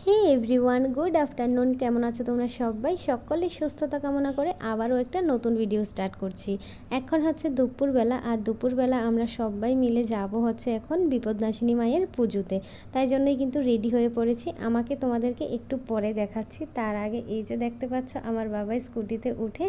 হে everyone, good afternoon. কেমন আছো তোমরা সবাই? সকলের সুস্থতা কামনা করে আবারও একটা নতুন ভিডিও স্টার্ট করছি। এখন হচ্ছে দুপুরবেলা, আর দুপুরবেলা আমরা সবাই মিলে যাব হচ্ছে এখন বিপদনাশিনী মায়ের পুজোতে। তাই জন্যই কিন্তু রেডি হয়ে পড়েছি। আমাকে তোমাদেরকে একটু পরে দেখাচ্ছি। তার আগে এই যে দেখতে পাচ্ছ আমার বাবাই স্কুটিতে উঠে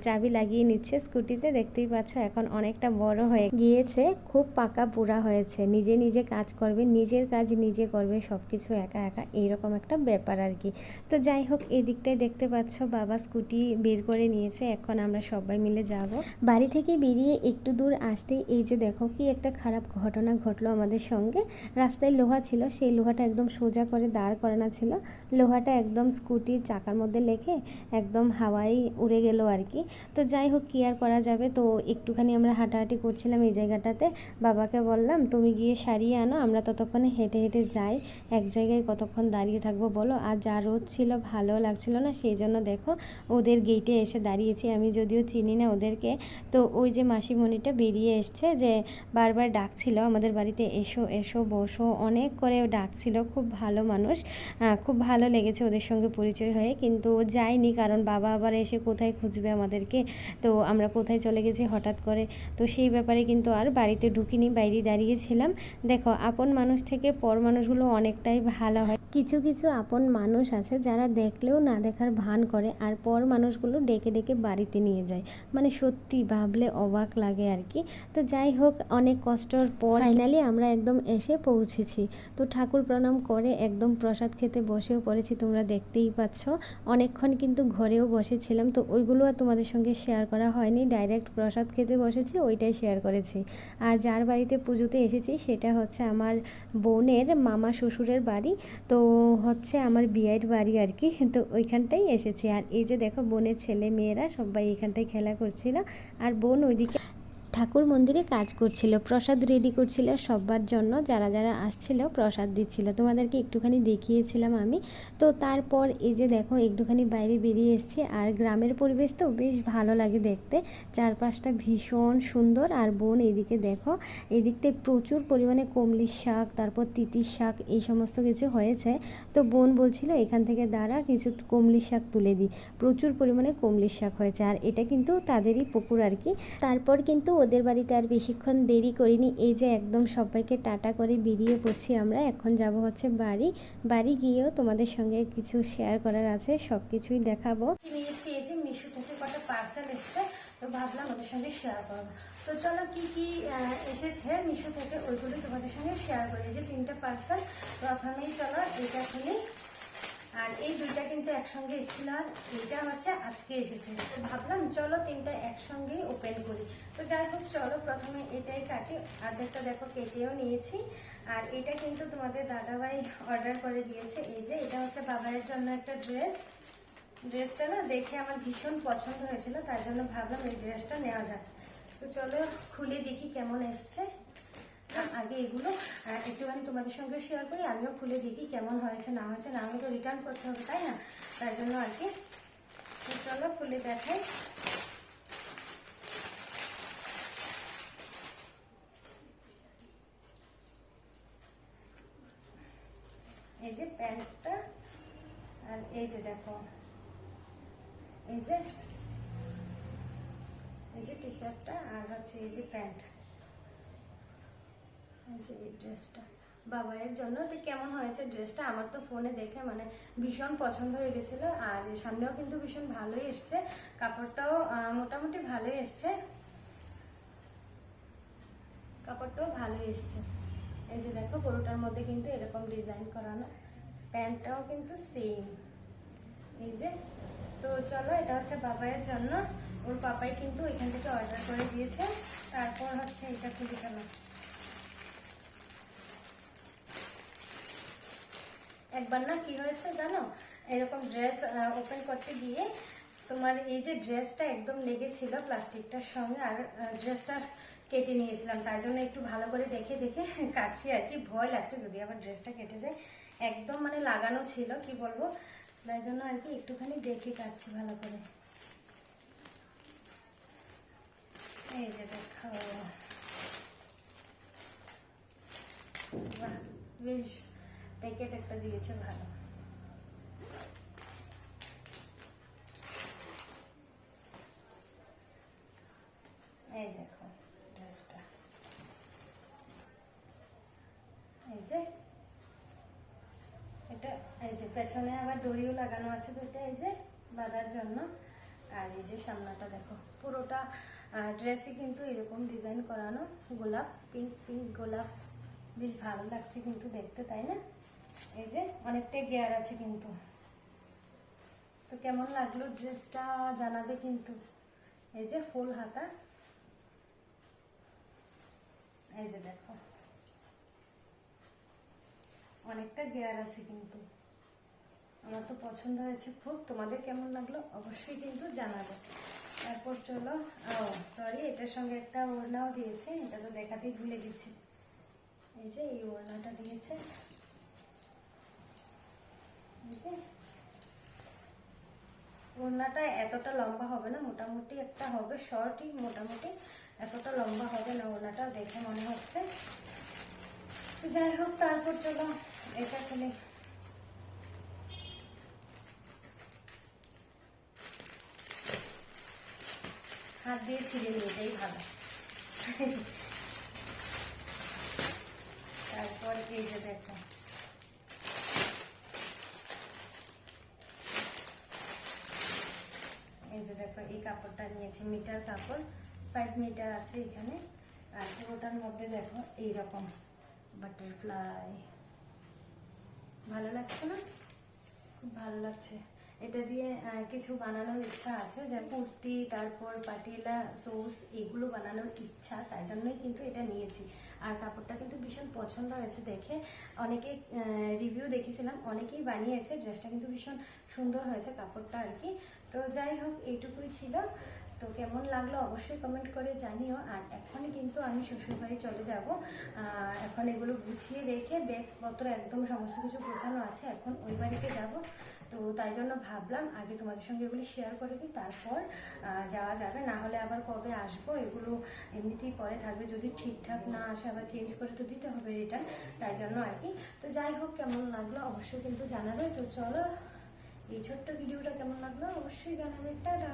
চাবি লাগিয়ে নিচ্ছে স্কুটিতে। দেখতেই পাচ্ছ এখন অনেকটা বড় হয়ে গিয়েছে, খুব পাকা বুড়া হয়েছে, নিজে নিজে কাজ করবে, নিজের কাজ নিজে করবে, সব কিছু একা একা, এইরকম একটা ব্যাপার আর কি। তো যাই হোক, এই দিকটায় দেখতে পাচ্ছ বাবা স্কুটি বের করে নিয়েছে। এখন আমরা সবাই মিলে যাব। বাড়ি থেকে বেরিয়ে একটু দূর আসতেই এই যে দেখো কি একটা খারাপ ঘটনা ঘটলো আমাদের সঙ্গে। রাস্তায় লোহা ছিল, সেই লোহাটা একদম সোজা করে দাঁড় করানো ছিল। লোহাটা একদম স্কুটির চাকার মধ্যে লেগে একদম হাওয়ায় উড়ে গেল আর কি। তো যাই হোক, কি আর করা যাবে। তো একটুখানি আমরা হাঁটাহাঁটি করছিলাম এই জায়গাটাতে। বাবাকে বললাম তুমি গিয়ে সারিয়ে আনো, আমরা ততক্ষণে হেঁটে হেঁটে যাই। এক জায়গায় কতক্ষণ দাঁড়িয়ে থাকবো বলো। আর যা রোদ ছিল, ভালো লাগছিল না, সেই জন্য দেখো ওদের গেটে এসে দাঁড়িয়েছি। আমি যদিও চিনি না ওদেরকে। তো ওই যে মাসিমণিটা বেরিয়ে এসছে, যে বারবার ডাকছিল আমাদের বাড়িতে এসো এসো বসো, অনেক করে ডাকছিল। খুব ভালো মানুষ, খুব ভালো লেগেছে ওদের সঙ্গে পরিচয় হয়ে। কিন্তু যাইনি, কারণ বাবা আবার এসে কোথায় খুঁজবে আমাদেরকে, তো আমরা কোথায় চলে গেছি হঠাৎ করে। তো সেই ব্যাপারে কিন্তু আর বাড়িতে ঢুকিনি, বাইরে দাঁড়িয়েছিলাম। দেখো, আপন মানুষ থেকে পর মানুষগুলো অনেকটাই ভালো হয়। কিছু কিছু আপন মানুষ আছে যারা দেখলেও না দেখার ভান করে, আর পর মানুষগুলো ডেকে ডেকে বাড়িতে নিয়ে যায়। মানে সত্যি ভাবলে অবাক লাগে আর কি। তো যাই হোক, অনেক কষ্টর পর ফাইনালি আমরা একদম এসে পৌঁছেছি। তো ঠাকুর প্রণাম করে একদম প্রসাদ খেতে বসেও পড়েছি, তোমরা দেখতেই পাচ্ছ। অনেকক্ষণ কিন্তু ঘরেও বসেছিলাম, তো ওইগুলো আর তোমাদের সঙ্গে শেয়ার করা হয়নি। ডাইরেক্ট প্রসাদ খেতে বসেছি, ওইটাই শেয়ার করেছি। আর যার বাড়িতে পুজোতে এসেছি সেটা হচ্ছে আমার বোনের মামা শ্বশুরের বাড়ি। তো হচ্ছে আমার বিয়ের বাড়ি আর কি। তো ওইখানটাই এসেছি। আর এই যে দেখো বোনের ছেলে মেয়েরা সবাই এখানটায় খেলা করছিল, আর বোন ওইদিকে ঠাকুর মন্দিরে কাজ করছিল, প্রসাদ রেডি করছিল সবার জন্য, যারা যারা আসছিল প্রসাদ দিচ্ছিল। তোমাদেরকে একটুখানি দেখিয়েছিলাম আমি। তো তারপর এই যে দেখো একটুখানি বাইরে বেরিয়ে এসেছি। আর গ্রামের পরিবেশ তো বেশ ভালো লাগে দেখতে, চারপাশটা ভীষণ সুন্দর। আর বোন এইদিকে দেখো, এই দিকটায় প্রচুর পরিমাণে কমলির শাক, তারপর তিতির শাক, এই সমস্ত কিছু হয়েছে। তো বোন বলছিল এখান থেকে দাঁড়া কিছু কমলির শাক তুলে দিই। প্রচুর পরিমাণে কমলির শাক হয়েছে, আর এটা কিন্তু তাদেরই পুকুর আর কি। তারপর কিন্তু ওদের বাড়িতে আর বেশিক্ষণ দেরি করিনি। এই যে একদম সবাইকে টাটা করে বেরিয়ে পড়ছি আমরা। এখন যাব হচ্ছে বাড়ি। বাড়ি গিয়েও তোমাদের সঙ্গে কিছু শেয়ার করার আছে, সব কিছুই দেখাবো। নিয়ে এসেছি এই যে মিশো থেকে কটা পার্সেল এসছে, তো ভাবলাম ওদের সঙ্গে শেয়ার করবো। তো চলো কি কি এসেছে মিশো থেকে ওইগুলো তোমাদের সঙ্গে শেয়ার করি। এই যে 3টে পার্সেল। প্রথমেই চলো এটা খুলি। আর এই দুইটা কিন্তু একসঙ্গে এসেছিল, আর এইটা হচ্ছে আজকে এসেছে। তো ভাবলাম চলো 3টা একসঙ্গেই ওপেন করি। তো যাই হোক, চলো প্রথমে এটাই কাটি। অর্ধেকটা দেখো কেটেও নিয়েছি। আর এটা কিন্তু তোমাদের দাদাভাই অর্ডার করে দিয়েছে। এই যে এটা হচ্ছে বাবাইয়ের জন্য একটা ড্রেস। ড্রেসটা না দেখে আমার ভীষণ পছন্দ হয়েছিল, তাই জন্য ভাবলাম এই ড্রেসটা নেওয়া যাক। তো চলো খুলে দেখি কেমন এসছে। আগে এগুলো একটুখানি তোমাদের সঙ্গে শেয়ার করি, আমিও খুলে দেখি কেমন হয়েছে না হয়েছে, না হলে তো রিটার্ন করতে হবে তাই না, তাই জন্য আর কি। চলো খুলে দেখাই। এই যে প্যান্টটা, আর এই যে দেখো এই যে টি শার্টটা, আর হচ্ছে এই যে প্যান্ট, এই ড্রেসটা বাবাইয়ের জন্য। তো কেমন হয়েছে ড্রেসটা? আমার তো ফোনে দেখে মানে ভীষণ পছন্দ হয়ে গেছিল। আর সামনেও কিন্তু ভীষণ ভালোই এসছে, কাপড়টাও মোটামুটি ভালোই এসছে, কাপড়টাও ভালোই এসছে। এই যে দেখো পুরোটার মধ্যে কিন্তু এরকম ডিজাইন করানো, প্যান্টটাও কিন্তু সেম। এই যে, তো চলো এটা হচ্ছে বাবাইয়ের জন্য, ওর পাপাই কিন্তু এখান থেকে অর্ডার করে দিয়েছে। তারপর হচ্ছে এটা খুলে চলো। একবার না কি হয়েছে জানো, এরকম ড্রেস ওপেন করতে গিয়ে তোমার এই যে ড্রেসটা একদম লেগেছিল প্লাস্টিকটার সঙ্গে, আর ড্রেসটা কেটে নিয়েছিলাম, তাই জন্য একটু ভালো করে দেখে দেখে কাটছি আর কি। ভয় লাগছে যদি আবার ড্রেসটা কেটে যায়, একদম মানে লাগানো ছিল কি বলবো, তাই জন্য আর কি একটুখানি দেখে কাটছি ভালো করে। এই যে দেখো, বাহ বেশ প্যাকেট একটা দিয়েছে ভালো। একটা এই যে পেছনে আবার দড়িও লাগানো আছে দুইটা, এই যে বাঁধার জন্য। আর এই যে সামনাটা দেখো, পুরোটা ড্রেসই কিন্তু এরকম ডিজাইন করানো, গোলাপ, পিঙ্ক পিঙ্ক গোলাপ, বেশ ভালো লাগছে কিন্তু দেখতে, তাই না? এই যে অনেকটাই গেয়ার আছে কিন্তু। তো কেমন লাগলো ড্রেসটা জানাবে কিন্তু। এই যে ফুল হাতা, এই যে দেখো অনেকটা গেয়ার আছে কিন্তু। আমার তো পছন্দ হয়েছে খুব, তোমাদের কেমন লাগলো অবশ্যই কিন্তু জানাবে। তারপর চলো, সরি, এটার সঙ্গে একটা ওড়নাও দিয়েছে, এটা তো দেখাতেই ভুলে গেছি। এই যে এই ওড়নাটা দিয়েছে, এই যে ওড়নাটা এতটা লম্বা হবে না, মোটামুটি একটা হবে, শর্টই, মোটামুটি এতটা লম্বা হবে না ওড়নাটা দেখে মনে হচ্ছে। তো যাই হোক, তারপর চলো এটা খুলে, হাত দিয়ে ছিঁড়ে নিয়েটাই ভালো। তারপর এই যে দেখো, এই যে দেখো এই কাপড়টা নিয়েছি, মিটার কাপড়, 5 মিটার আছে এখানে। আর পুরোটার মধ্যে দেখো এইরকম বাটারফ্লাই, ভালো লাগছে না? খুব ভালো লাগছে। এটা দিয়ে কিছু বানানোর ইচ্ছা আছে, যে কুর্তি, তারপর পাটিয়ালা সোস, এগুলো বানানোর ইচ্ছা, তাই জন্যই কিন্তু এটা নিয়েছি। আর কাপড়টা কিন্তু ভীষণ পছন্দ হয়েছে দেখে, অনেকে রিভিউ দেখেছিলাম, অনেকেই বানিয়েছে, ড্রেসটা কিন্তু ভীষণ সুন্দর হয়েছে কাপড়টা আর কি। তো যাই হোক, এইটুকুই ছিল। তো কেমন লাগলো অবশ্যই কমেন্ট করে জানিও। আর এখনই কিন্তু আমি শ্বশুরবাড়ি চলে যাব, এখন এগুলো গুছিয়ে রেখে ব্যাগপত্র একদম সমস্ত কিছু গোছানো আছে, এখন ওই বাড়িতে যাব। তো তাই জন্য ভাবলাম আগে তোমাদের সঙ্গে এগুলি শেয়ার করে দিই, তারপর যাওয়া যাবে। না হলে আবার কবে আসবো, এগুলো এমনিতেই পরে থাকবে, যদি ঠিকঠাক না আসে আবার চেঞ্জ করে তো দিতে হবে রিটার্ন, তাই জন্য আর কি। তো যাই হোক, কেমন লাগলো অবশ্যই কিন্তু জানাবে। তো চলো, এই ছোট্ট ভিডিওটা কেমন লাগলো অবশ্যই জানাবে। টাটা।